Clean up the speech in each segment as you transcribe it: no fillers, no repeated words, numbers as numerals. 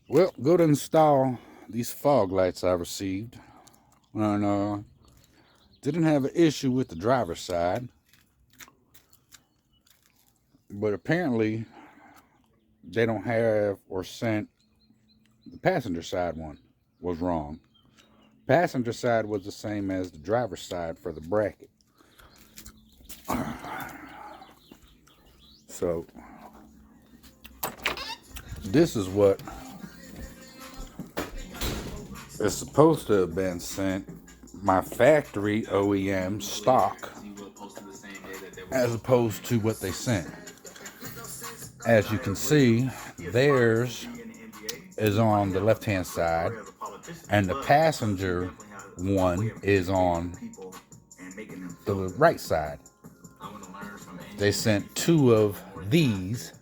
Well, go to install these fog lights I received. And didn't have an issue with the driver's side, but apparently they don't have or sent the passenger side one was wrong. Passenger side was the same as the driver's side for the bracket. So this is what is supposed to have been sent, my factory OEM stock, as opposed to what they sent. As you can see, theirs is on the left hand side and the passenger one is on the right side. They sent two of these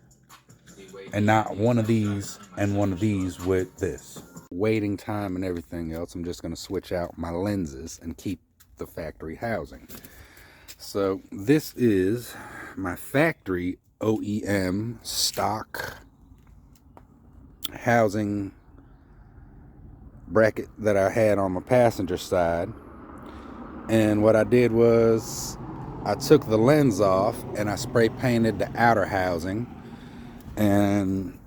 and not one of these and one of these with this. Waiting time and everything else, I'm just going to switch out my lenses and keep the factory housing. So this is my factory OEM stock housing bracket that I had on my passenger side. And what I did was I took the lens off and I spray painted the outer housing, and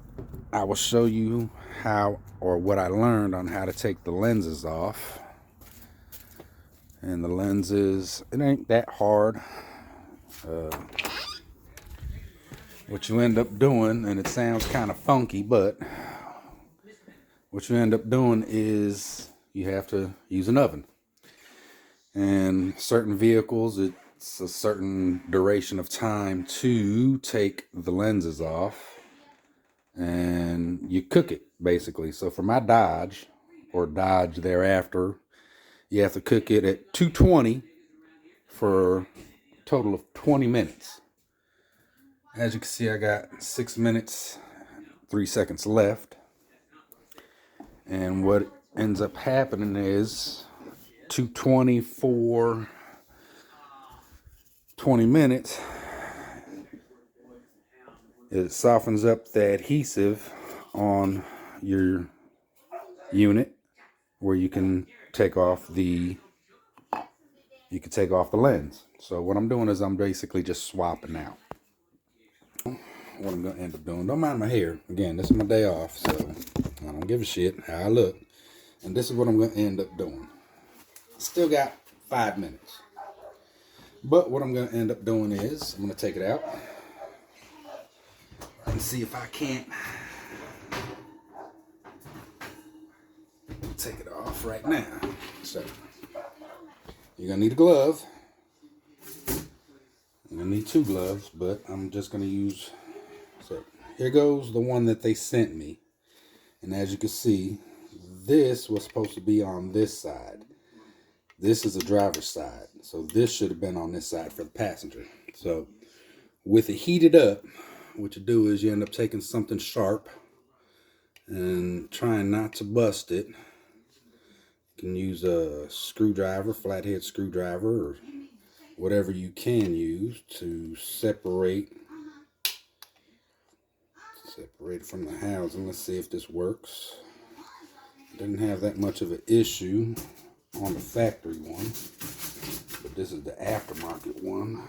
I will show you how, or what I learned on how to take the lenses off. And the lenses, it ain't that hard. What you end up doing, and it sounds kind of funky, but what you end up doing is you have to use an oven. And certain vehicles, it's a certain duration of time to take the lenses off, and you cook it basically. So for my Dodge, or Dodge thereafter, you have to cook it at 220 for a total of 20 minutes. As you can see, I got 6 minutes 3 seconds left, and what ends up happening is 220 for 20 minutes, it softens up the adhesive on your unit where you can take off the lens. So what I'm doing is I'm basically just swapping out. What I'm going to end up doing, don't mind my hair, again, this is my day off, so I don't give a shit how I look. And this is what I'm going to end up doing. Still got 5 minutes, but what I'm going to end up doing is I'm going to take it out and see if I can't take it off right now. So you're gonna need a glove. You're gonna need 2 gloves, but I'm just gonna use, so here goes the one that they sent me. And as you can see, this was supposed to be on this side. This is the driver's side, so this should have been on this side for the passenger. So with it heated up, what you do is you end up taking something sharp and trying not to bust it. You can use a screwdriver, flathead screwdriver, or whatever you can use to separate from the housing. Let's see if this works. Didn't have that much of an issue on the factory one, but this is the aftermarket one.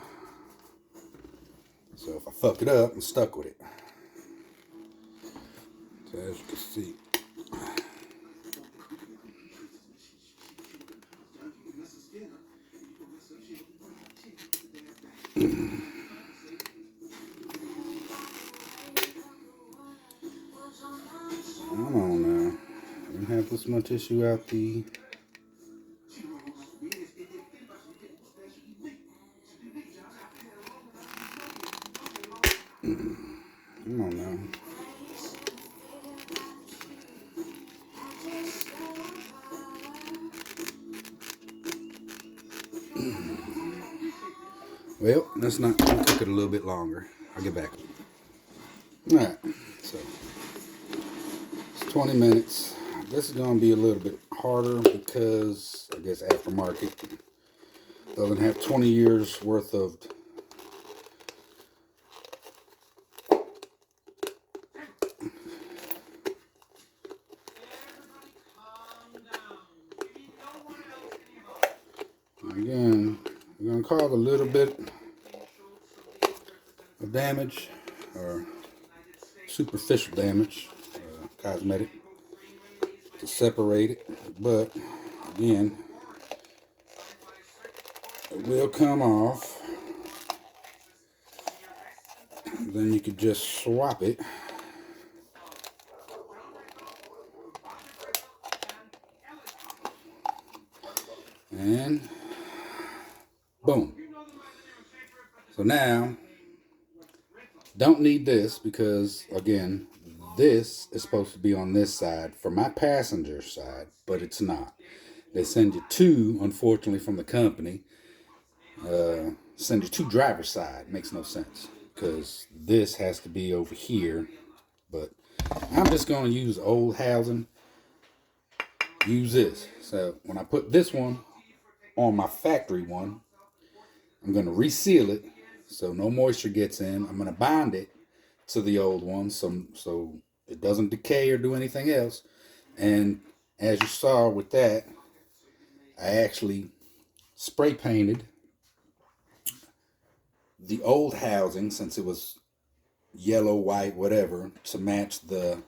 So if I fuck it up, I'm stuck with it. So as you can see, come on now. I didn't have this much issue out the... Come on now. Well, let's not cook it a little bit longer. I'll get back. Alright, so it's 20 minutes. This is going to be a little bit harder because I guess aftermarket doesn't have 20 years worth of gonna cause a little bit of damage, or superficial damage, cosmetic, to separate it. But again, it will come off. Then you could just swap it. And boom. So now, don't need this because, again, this is supposed to be on this side for my passenger side, but it's not. They send you two, unfortunately, from the company. Send you two driver's side. Makes no sense because this has to be over here. But I'm just going to use old housing. Use this. So when I put this one on my factory one, I'm going to reseal it so no moisture gets in. I'm going to bind it to the old one so it doesn't decay or do anything else. And as you saw with that, I actually spray painted the old housing, since it was yellow, white, whatever, to match the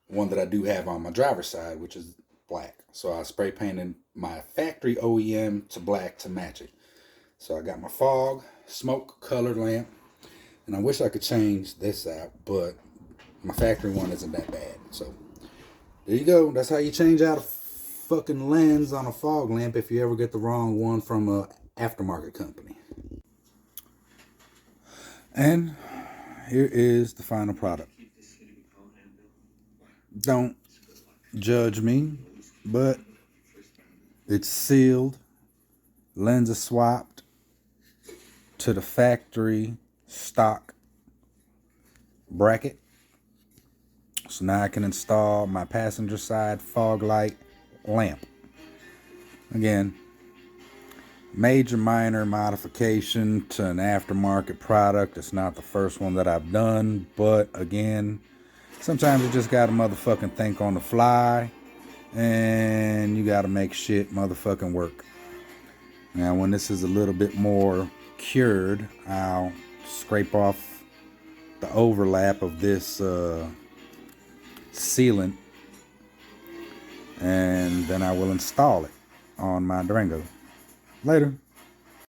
one that I do have on my driver's side, which is black. So I spray painted my factory OEM to black to match it. So I got my fog, smoke colored lamp, and I wish I could change this out, but my factory one isn't that bad. So there you go. That's how you change out a fucking lens on a fog lamp if you ever get the wrong one from a aftermarket company. And here is the final product. Don't judge me, but it's sealed, lenses swapped to the factory stock bracket. So now I can install my passenger side fog light lamp. Again, major minor modification to an aftermarket product. It's not the first one that I've done, but again, sometimes you just gotta motherfucking think on the fly, and you gotta make shit motherfucking work. Now when this is a little bit more cured, I'll scrape off the overlap of this sealant, and then I will install it on my Durango. Later.